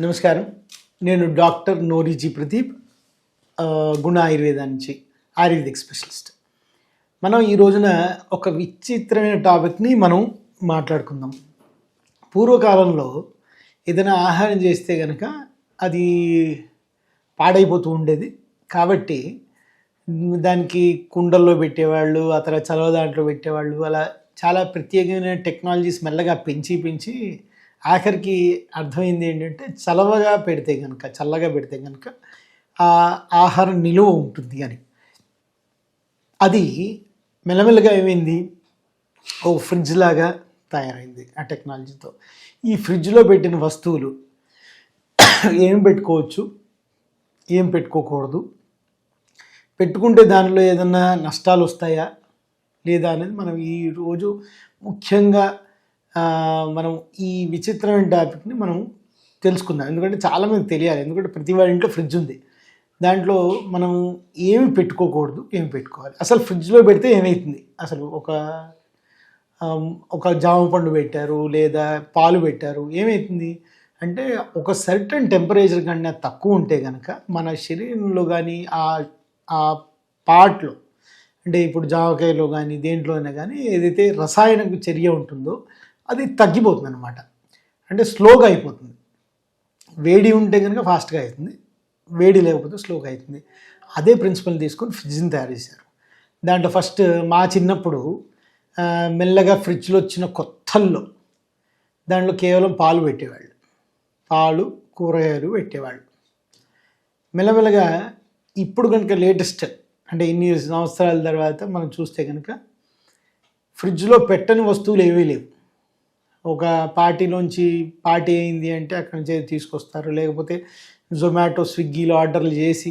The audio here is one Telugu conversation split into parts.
నమస్కారం. నేను డాక్టర్ నోరిజీ ప్రదీప్, గుణ ఆయుర్వేద నుంచి ఆయుర్వేదిక్ స్పెషలిస్ట్. మనం ఈ రోజున ఒక విచిత్రమైన టాపిక్ని మనం మాట్లాడుకుందాం. పూర్వకాలంలో ఏదైనా ఆహారం చేస్తే కనుక అది పాడైపోతూ ఉండేది. కాబట్టి దానికి కుండల్లో పెట్టేవాళ్ళు, ఆ తర్వాత చలవ దాంట్లో పెట్టేవాళ్ళు. అలా చాలా ప్రత్యేకమైన టెక్నాలజీస్ మెల్లగా పెంచి ఆఖరికి అర్థమైంది ఏంటంటే చల్లగా పెడితే కనుక ఆ ఆహారం నిలువ ఉంటుంది అని. అది మెల్లమెల్లగా ఏమైంది, ఓ ఫ్రిడ్జ్ లాగా తయారైంది ఆ టెక్నాలజీతో. ఈ ఫ్రిడ్జ్లో పెట్టిన వస్తువులు ఏం పెట్టుకోవచ్చు, ఏం పెట్టుకోకూడదు, పెట్టుకుంటే దానిలో ఏదన్నా నష్టాలు వస్తాయా లేదా అనేది మనం ఈరోజు ముఖ్యంగా మనం ఈ విచిత్రమైన టాపిక్ని మనం తెలుసుకుందాం. ఎందుకంటే చాలామందికి తెలియాలి. ఎందుకంటే ప్రతి వాడి ఇంట్లో ఫ్రిడ్జ్ ఉంది. దాంట్లో మనం ఏమి పెట్టుకోకూడదు, ఏమి పెట్టుకోవాలి, అసలు ఫ్రిడ్జ్లో పెడితే ఏమవుతుంది, అసలు ఒక జామ పండు పెట్టారు లేదా పాలు పెట్టారు, ఏమవుతుంది అంటే ఒక సర్టన్ టెంపరేచర్ కన్నా తక్కువ ఉంటే కనుక మన శరీరంలో కానీ ఆ పార్ట్లో, అంటే ఇప్పుడు జామకాయలో కానీ దేంట్లోనే కానీ ఏదైతే రసాయనిక చర్య ఉంటుందో అది తగ్గిపోతుంది అనమాట. అంటే స్లోగా అయిపోతుంది. వేడి ఉంటే కనుక ఫాస్ట్గా అవుతుంది, వేడి లేకపోతే స్లోగా అవుతుంది. అదే ప్రిన్సిపల్ తీసుకొని ఫ్రిడ్జ్ని తయారు చేశారు. దాంట్లో ఫస్ట్ మా చిన్నప్పుడు మెల్లగా ఫ్రిడ్జ్లో వచ్చిన కొత్తల్లో దాంట్లో కేవలం పాలు పెట్టేవాళ్ళు, పాలు కూరగాయలు పెట్టేవాళ్ళు. మెల్లమెల్లగా ఇప్పుడు కనుక లేటెస్ట్ అంటే ఇన్ని సంవత్సరాల తర్వాత మనం చూస్తే కనుక ఫ్రిడ్జ్లో పెట్టని వస్తువులు ఏవీ లేవు. ఒక పార్టీ అయింది అంటే అక్కడి నుంచి తీసుకొస్తారు, లేకపోతే జొమాటో స్విగ్గీలో ఆర్డర్లు చేసి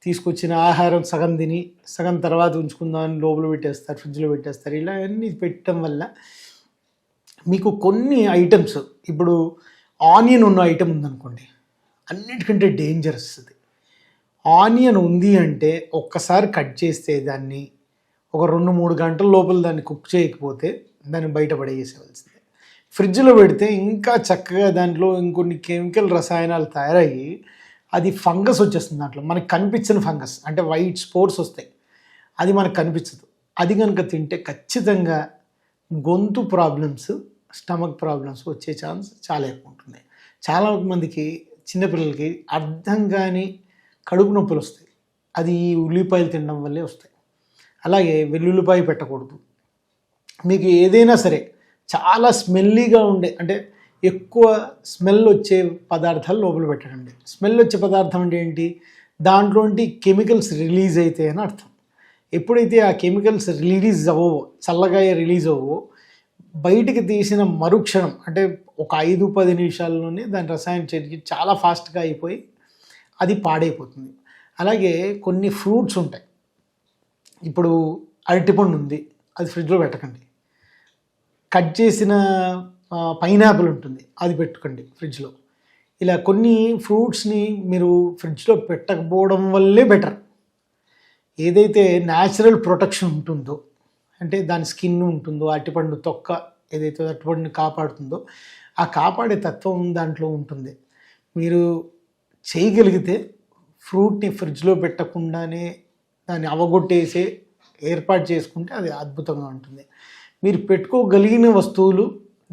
తీసుకొచ్చిన ఆహారం సగం తిని సగం తర్వాత ఉంచుకుందామని లోపల పెట్టేస్తారు, ఫ్రిడ్జ్లో పెట్టేస్తారు. ఇలా అన్నీ పెట్టడం వల్ల మీకు కొన్ని ఐటమ్స్, ఇప్పుడు ఆనియన్ ఉన్న ఐటమ్ ఉందనుకోండి, అన్నిటికంటే డేంజరస్ అది. ఆనియన్ ఉంది అంటే ఒక్కసారి కట్ చేస్తే దాన్ని ఒక 2-3 గంటల లోపల దాన్ని కుక్ చేయకపోతే దాన్ని బయట పడేసేవలసిందే. ఫ్రిడ్జ్లో పెడితే ఇంకా చక్కగా దాంట్లో ఇంకొన్ని కెమికల్ రసాయనాలు తయారయ్యి అది ఫంగస్ వచ్చేస్తుంది. దాంట్లో మనకు కనిపించిన ఫంగస్, అంటే వైట్ స్పోర్స్ వస్తాయి, అది మనకు కనిపించదు. అది కనుక తింటే ఖచ్చితంగా గొంతు ప్రాబ్లమ్స్, స్టమక్ ప్రాబ్లమ్స్ వచ్చే ఛాన్స్ చాలా ఎక్కువ ఉంటుంది. చాలా మందికి చిన్నపిల్లలకి అర్థం కాని కడుపు నొప్పులు వస్తాయి. అది ఈ ఉల్లిపాయలు తినడం వల్లే వస్తాయి. అలాగే వెల్లుల్లిపాయ పెట్టకూడదు. మీకు ఏదైనా సరే చాలా స్మెల్లీగా ఉండే, అంటే ఎక్కువ స్మెల్ వచ్చే పదార్థాలు లోపల పెట్టండి. స్మెల్ వచ్చే పదార్థం అంటే ఏంటి, దాంట్లోంటి కెమికల్స్ రిలీజ్ అయితే అని అర్థం. ఎప్పుడైతే ఆ కెమికల్స్ రిలీజ్ అవ్వవో, చల్లగా రిలీజ్ అవ్వవో, బయటికి తీసిన మరుక్షణం అంటే ఒక 5-10 నిమిషాల్లోనే దాని రసాయన చర్య చాలా ఫాస్ట్గా అయిపోయి అది పాడైపోతుంది. అలాగే కొన్ని ఫ్రూట్స్ ఉంటాయి. ఇప్పుడు అరటిపండు ఉంది, అది ఫ్రిడ్జ్లో పెట్టకండి. కట్ చేసిన పైనాపిల్ ఉంటుంది, అది పెట్టుకోండి ఫ్రిడ్జ్లో. ఇలా కొన్ని ఫ్రూట్స్ని మీరు ఫ్రిడ్జ్లో పెట్టకపోవడం వల్లే బెటర్. ఏదైతే న్యాచురల్ ప్రొటెక్షన్ ఉంటుందో, అంటే దాని స్కిన్ ఉంటుందో, అరటిపండు తొక్క ఏదైతే అరటిపండుని కాపాడుతుందో ఆ కాపాడే తత్వం దాంట్లో ఉంటుంది. మీరు చేయగలిగితే ఫ్రూట్ని ఫ్రిడ్జ్లో పెట్టకుండానే దాన్ని అవగొట్టేసే ఏర్పాటు చేసుకుంటే అది అద్భుతంగా ఉంటుంది. మీరు పెట్టుకోగలిగిన వస్తువులు,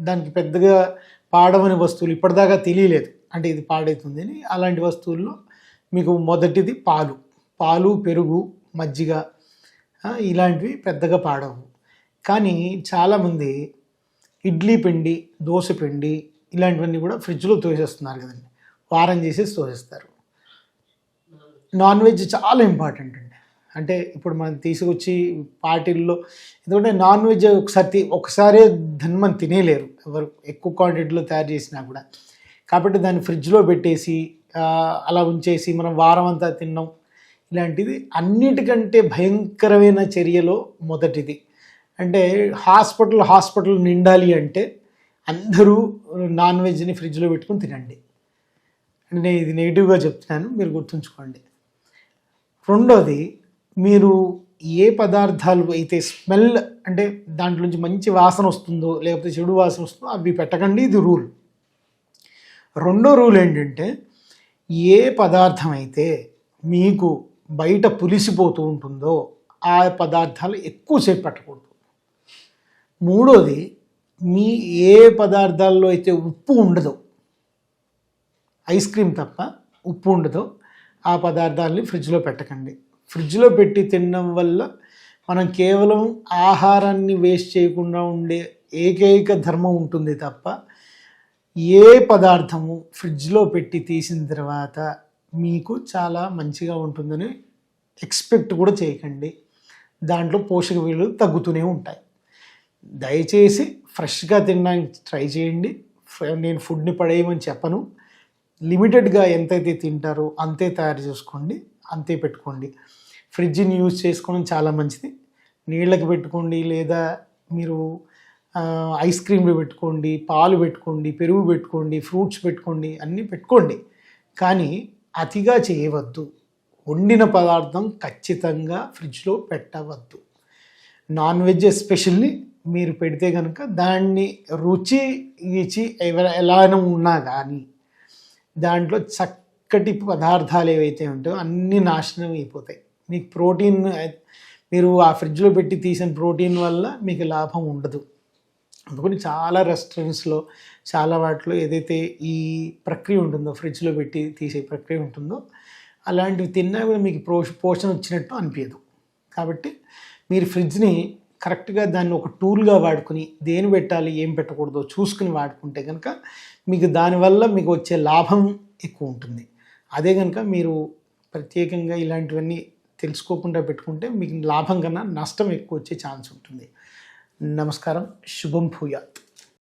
దానికి పెద్దగా పాడవని వస్తువులు ఇప్పటిదాకా తెలియలేదు అంటే ఇది పాడవుతుంది అని, అలాంటి వస్తువుల్లో మీకు మొదటిది పాలు, పెరుగు, మజ్జిగ, ఇలాంటివి పెద్దగా పాడవు. కానీ చాలామంది ఇడ్లీ పిండి, దోశ పిండి ఇలాంటివన్నీ కూడా ఫ్రిడ్జ్లో తోసేస్తున్నారు కదండి, వారం చేసేసి తోసేస్తారు. నాన్ వెజ్ చాలా ఇంపార్టెంట్ అండి. అంటే ఇప్పుడు మనం తీసుకొచ్చి పార్టీల్లో, ఎందుకంటే నాన్ వెజ్ ఒకసారే ధన్మని తినేలేరు ఎవరు, ఎక్కువ క్వాంటిటీలో తయారు చేసినా కూడా. కాబట్టి దాన్ని ఫ్రిడ్జ్లో పెట్టేసి అలా ఉంచేసి మనం వారం అంతా తిన్నాం, ఇలాంటిది అన్నిటికంటే భయంకరమైన చర్యలో మొదటిది. అంటే హాస్పిటల్ నిండాలి అంటే అందరూ నాన్ వెజ్ని ఫ్రిడ్జ్లో పెట్టుకుని తినండి. అంటే నేను ఇది నెగిటివ్గా చెప్తున్నాను, మీరు గుర్తుంచుకోండి. రెండోది, మీరు ఏ పదార్థాలు అయితే స్మెల్, అంటే దాంట్లో నుంచి మంచి వాసన వస్తుందో లేకపోతే చెడు వాసన వస్తుందో అవి పెట్టకండి, ఇది రూల్. రెండో రూల్ ఏంటంటే ఏ పదార్థం అయితే మీకు బయట పులిసిపోతూ ఉంటుందో ఆ పదార్థాలు ఎక్కువసేపు పెట్టకూడదు. మూడోది, మీ ఏ పదార్థాల్లో అయితే ఉప్పు ఉండదో, ఐస్ క్రీమ్ తప్ప ఉప్పు ఉండదో ఆ పదార్థాలని ఫ్రిడ్జ్లో పెట్టకండి. ఫ్రిడ్జ్లో పెట్టి తినడం వల్ల మనం కేవలం ఆహారాన్ని వేస్ట్ చేయకుండా ఉండే ఏకైక ధర్మం ఉంటుంది తప్ప ఏ పదార్థము ఫ్రిడ్జ్లో పెట్టి తీసిన తర్వాత మీకు చాలా మంచిగా ఉంటుందని ఎక్స్పెక్ట్ కూడా చేయకండి. దాంట్లో పోషక విలువలు తగ్గుతూనే ఉంటాయి. దయచేసి ఫ్రెష్గా తినడానికి ట్రై చేయండి. నేను ఫుడ్ని పడేయమని చెప్పను. లిమిటెడ్గా ఎంతైతే తింటారో అంతే తయారు చేసుకోండి, అంతే పెట్టుకోండి. ఫ్రిడ్జ్ని యూజ్ చేసుకోవడం చాలా మంచిది. నీళ్ళకి పెట్టుకోండి, లేదా మీరు ఐస్ క్రీమ్లు పెట్టుకోండి, పాలు పెట్టుకోండి, పెరుగు పెట్టుకోండి, ఫ్రూట్స్ పెట్టుకోండి, అన్నీ పెట్టుకోండి. కానీ అతిగా చేయవద్దు. వండిన పదార్థం ఖచ్చితంగా ఫ్రిడ్జ్లో పెట్టవద్దు. నాన్ వెజ్ ఎస్పెషల్లీ మీరు పెడితే కనుక దాన్ని రుచి ఎలానో ఉన్నా కానీ దాంట్లో చక్కటి పదార్థాలు ఏవైతే ఉంటాయో అన్నీ నాశనం అయిపోతాయి. మీకు ప్రోటీన్, మీరు ఆ ఫ్రిడ్జ్లో పెట్టి తీసిన ప్రోటీన్ వల్ల మీకు లాభం ఉండదు. అందుకని చాలా రెస్టారెంట్స్లో, చాలా వాటిలో ఏదైతే ఈ ప్రక్రియ ఉంటుందో, ఫ్రిడ్జ్లో పెట్టి తీసే ప్రక్రియ ఉంటుందో, అలాంటివి తిన్నా కూడా మీకు పోషణ వచ్చినట్టు అనిపించదు. కాబట్టి మీరు ఫ్రిడ్జ్ని కరెక్ట్గా దాన్ని ఒక టూల్గా వాడుకుని దేని పెట్టాలి ఏం పెట్టకూడదో చూసుకుని వాడుకుంటే కనుక మీకు దానివల్ల మీకు వచ్చే లాభం ఎక్కువ ఉంటుంది. అదే కనుక మీరు ప్రత్యేకంగా ఇలాంటివన్నీ తెలుసుకోకుండా పెట్టుకుంటే మీకు లాభం కన్నా నష్టం ఎక్కువ వచ్చే ఛాన్స్ ఉంటుంది. నమస్కారం. శుభం భూయాత్.